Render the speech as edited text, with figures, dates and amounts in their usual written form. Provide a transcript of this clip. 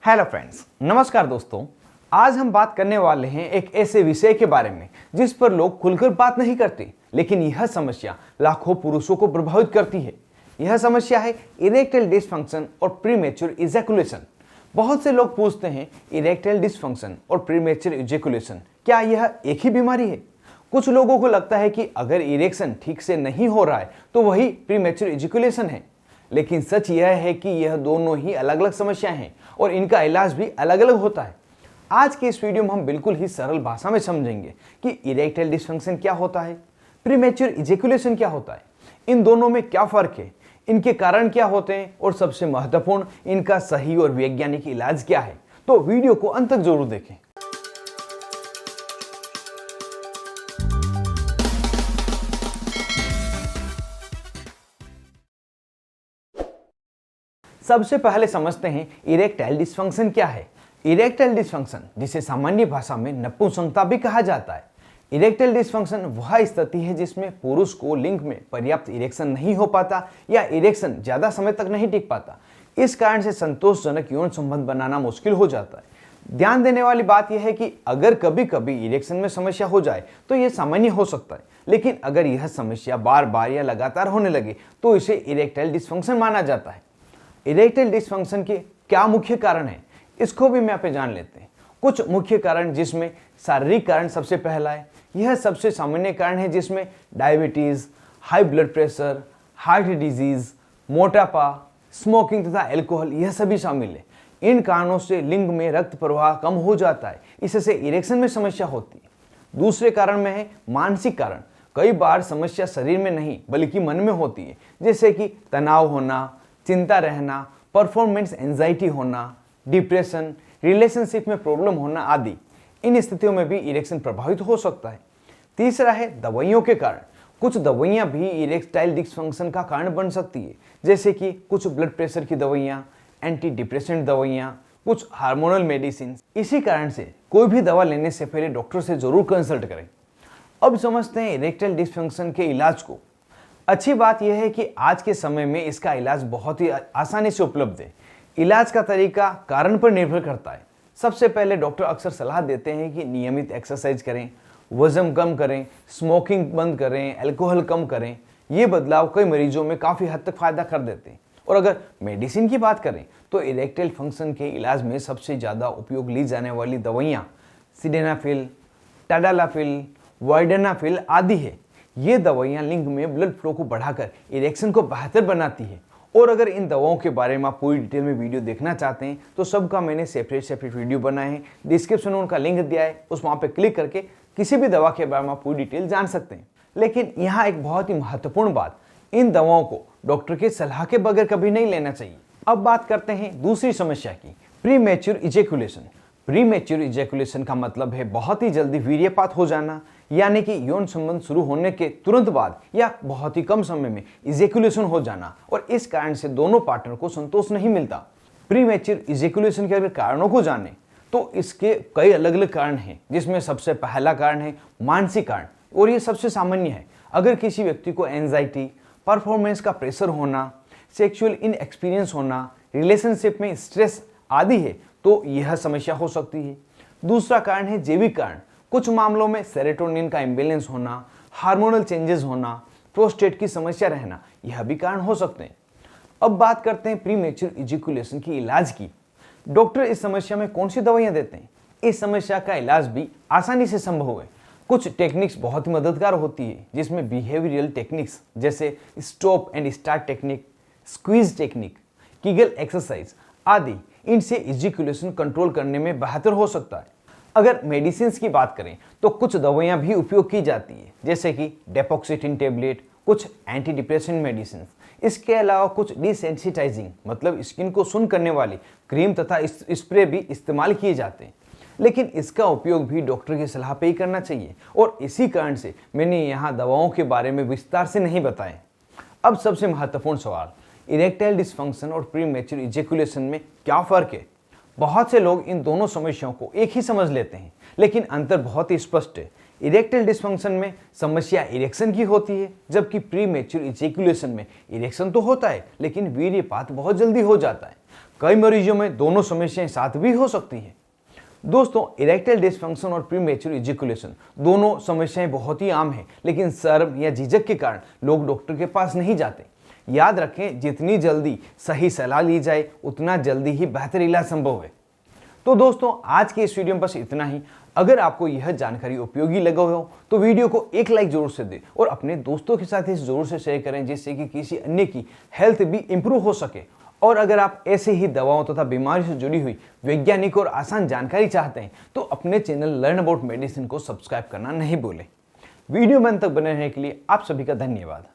Hello friends, नमस्कार दोस्तों। आज हम बात करने वाले हैं एक ऐसे विषय के बारे में जिस पर लोग खुलकर बात नहीं करते, लेकिन यह समस्या लाखों पुरुषों को प्रभावित करती है। यह समस्या है इरेक्टाइल डिसफंक्शन और प्रीमेच्योर इजैकुलेशन। बहुत से लोग पूछते हैं, इरेक्टाइल डिसफंक्शन और प्रीमेच्योर इजैकुलेशन क्या यह एक ही बीमारी है? कुछ लोगों को लगता है कि अगर इरेक्शन ठीक से नहीं हो रहा है तो वही प्रीमेच्योर इजैकुलेशन है, लेकिन सच यह है कि यह दोनों ही अलग अलग समस्याएं हैं और इनका इलाज भी अलग अलग होता है। आज के इस वीडियो में हम बिल्कुल ही सरल भाषा में समझेंगे कि इरेक्टाइल डिसफंक्शन क्या होता है, प्रीमेच्योर इजैकुलेशन क्या होता है, इन दोनों में क्या फर्क है, इनके कारण क्या होते हैं और सबसे महत्वपूर्ण इनका सही और वैज्ञानिक इलाज क्या है। तो वीडियो को अंत तक जरूर देखें। सबसे पहले समझते हैं इरेक्टाइल डिसफंक्शन क्या है। इरेक्टाइल डिसफंक्शन, जिसे सामान्य भाषा में नपुंसकता भी कहा जाता है। इरेक्टाइल डिसफंक्शन वह स्थिति है जिसमें पुरुष को लिंग में पर्याप्त इरेक्शन नहीं हो पाता या इरेक्शन ज्यादा समय तक नहीं टिक पाता। इस कारण से संतोषजनक यौन संबंध बनाना मुश्किल हो जाता है। ध्यान देने वाली बात यह है कि अगर कभी कभी इरेक्शन में समस्या हो जाए तो यह सामान्य हो सकता है, लेकिन अगर यह समस्या बार बार या लगातार होने लगे तो इसे इरेक्टाइल डिसफंक्शन माना जाता है। इरेक्टाइल डिसफंक्शन के क्या मुख्य कारण हैं, इसको भी मैं यहाँ पे जान लेते हैं। कुछ मुख्य कारण, जिसमें शारीरिक कारण सबसे पहला है। यह सबसे सामान्य कारण है जिसमें diabetes, high blood pressure, heart disease, मोटापा, स्मोकिंग तथा एल्कोहल यह सभी शामिल है। इन कारणों से लिंग में रक्त प्रवाह कम हो जाता है, इससे इरेक्शन में समस्या होती है। दूसरे कारण में है मानसिक कारण। कई बार समस्या शरीर में नहीं बल्कि मन में होती है, जैसे कि तनाव होना, चिंता रहना, परफॉर्मेंस एंजाइटी होना, डिप्रेशन, रिलेशनशिप में प्रॉब्लम होना आदि। इन स्थितियों में भी इरेक्शन प्रभावित हो सकता है। तीसरा है दवाइयों के कारण। कुछ दवाइयां भी इरेक्टाइल डिसफंक्शन का कारण बन सकती है, जैसे कि कुछ ब्लड प्रेशर की दवाइयां, एंटी डिप्रेसेंट दवाइयां, कुछ हार्मोनल मेडिसिन। इसी कारण से कोई भी दवा लेने से पहले डॉक्टर से जरूर कंसल्ट करें। अब समझते हैं इरेक्टाइल डिसफंक्शन के इलाज को। अच्छी बात यह है कि आज के समय में इसका इलाज बहुत ही आसानी से उपलब्ध है। इलाज का तरीका कारण पर निर्भर करता है। सबसे पहले डॉक्टर अक्सर सलाह देते हैं कि नियमित एक्सरसाइज करें, वजन कम करें, स्मोकिंग बंद करें, अल्कोहल कम करें। ये बदलाव कई मरीजों में काफ़ी हद तक फायदा कर देते हैं। और अगर मेडिसिन की बात करें तो इरेक्टाइल फंक्शन के इलाज में सबसे ज़्यादा उपयोग ली जाने वाली दवाइयाँ सिडेनाफिल, टाडालाफिल, वार्डेनाफिल आदि है। ये दवाइयाँ लिंग में ब्लड फ्लो को बढ़ाकर इरेक्शन को बेहतर बनाती है। और अगर इन दवाओं के बारे में आप पूरी डिटेल में वीडियो देखना चाहते हैं तो सबका मैंने सेपरेट वीडियो बनाए हैं। डिस्क्रिप्शन में उनका लिंक दिया है, उस वहाँ पे क्लिक करके किसी भी दवा के बारे में आप पूरी डिटेल जान सकते हैं। लेकिन यहाँ एक बहुत ही महत्वपूर्ण बात, इन दवाओं को डॉक्टर के सलाह के बगैर कभी नहीं लेना चाहिए। अब बात करते हैं दूसरी समस्या की, प्रीमेच्योर इजैकुलेशन। प्रीमेच्योर इजैकुलेशन का मतलब है बहुत ही जल्दी वीर्यपात हो जाना, यानी कि यौन संबंध शुरू होने के तुरंत बाद या बहुत ही कम समय में इजैकुलेशन हो जाना, और इस कारण से दोनों पार्टनर को संतोष नहीं मिलता। प्रीमेच्योर इजैकुलेशन के अगर कारणों को जाने तो इसके कई अलग अलग कारण हैं, जिसमें सबसे पहला कारण है मानसिक कारण, और ये सबसे सामान्य है। अगर किसी व्यक्ति को एंजाइटी, परफॉर्मेंस का प्रेशर होना, सेक्सुअल इनएक्सपीरियंस होना, रिलेशनशिप में स्ट्रेस आदि है तो यह समस्या हो सकती है। दूसरा कारण है जैविक कारण। कुछ मामलों में सेरोटोनिन का इम्बैलेंस होना, हार्मोनल चेंजेस होना, प्रोस्टेट की समस्या रहना, यह भी कारण हो सकते हैं। अब बात करते हैं प्रीमेच्योर इजैकुलेशन की इलाज की। डॉक्टर इस समस्या में कौन सी दवाइयां देते हैं? इस समस्या का इलाज भी आसानी से संभव है। कुछ टेक्निक्स बहुत ही मददगार होती है, जिसमें बिहेवियरल टेक्निक्स जैसे stop and start technique, squeeze technique, Kegel exercise आदि, इनसे इजैकुलेशन कंट्रोल करने में बेहतर हो सकता है। अगर मेडिसिन की बात करें तो कुछ दवाइयां भी उपयोग की जाती है, जैसे कि डेपोक्सिटिन टेबलेट, कुछ एंटी डिप्रेसेंट मेडिसिन। इसके अलावा कुछ डिसेंसिटाइजिंग मतलब स्किन को सुन्न करने वाली क्रीम तथा स्प्रे भी इस्तेमाल किए जाते हैं, लेकिन इसका उपयोग भी डॉक्टर की सलाह पे ही करना चाहिए, और इसी कारण से मैंने यहाँ दवाओं के बारे में विस्तार से नहीं बताए। अब सबसे महत्वपूर्ण सवाल, इरेक्टाइल डिसफंक्शन और प्रीमेच्योर इजैकुलेशन में क्या फ़र्क है? बहुत से लोग इन दोनों समस्याओं को एक ही समझ लेते हैं, लेकिन अंतर बहुत ही स्पष्ट है। इरेक्टाइल डिसफंक्शन में समस्या इरेक्शन की होती है, जबकि प्रीमेच्योर इजैकुलेशन में इरेक्शन तो होता है लेकिन वीर्यपात बहुत जल्दी हो जाता है। कई मरीजों में दोनों समस्याएं साथ भी हो सकती हैं। दोस्तों, इरेक्टाइल डिसफंक्शन और प्रीमेच्योर इजैकुलेशन दोनों समस्याएं बहुत ही आम हैं, लेकिन शर्म या झिझक के कारण लोग डॉक्टर के पास नहीं जाते। याद रखें, जितनी जल्दी सही सलाह ली जाए उतना जल्दी ही बेहतर इलाज संभव है। तो दोस्तों, आज के इस वीडियो में बस इतना ही। अगर आपको यह जानकारी उपयोगी लगा हो तो वीडियो को एक लाइक जरूर से दें और अपने दोस्तों के साथ इस जरूर से शेयर करें, जिससे कि किसी अन्य की हेल्थ भी इंप्रूव हो सके। और अगर आप ऐसे ही दवाओं तथा बीमारी से जुड़ी हुई वैज्ञानिक और आसान जानकारी चाहते हैं तो अपने चैनल लर्न अबाउट मेडिसिन को सब्सक्राइब करना नहीं भूलें। वीडियो में अंत तक बने रहने के लिए आप सभी का धन्यवाद।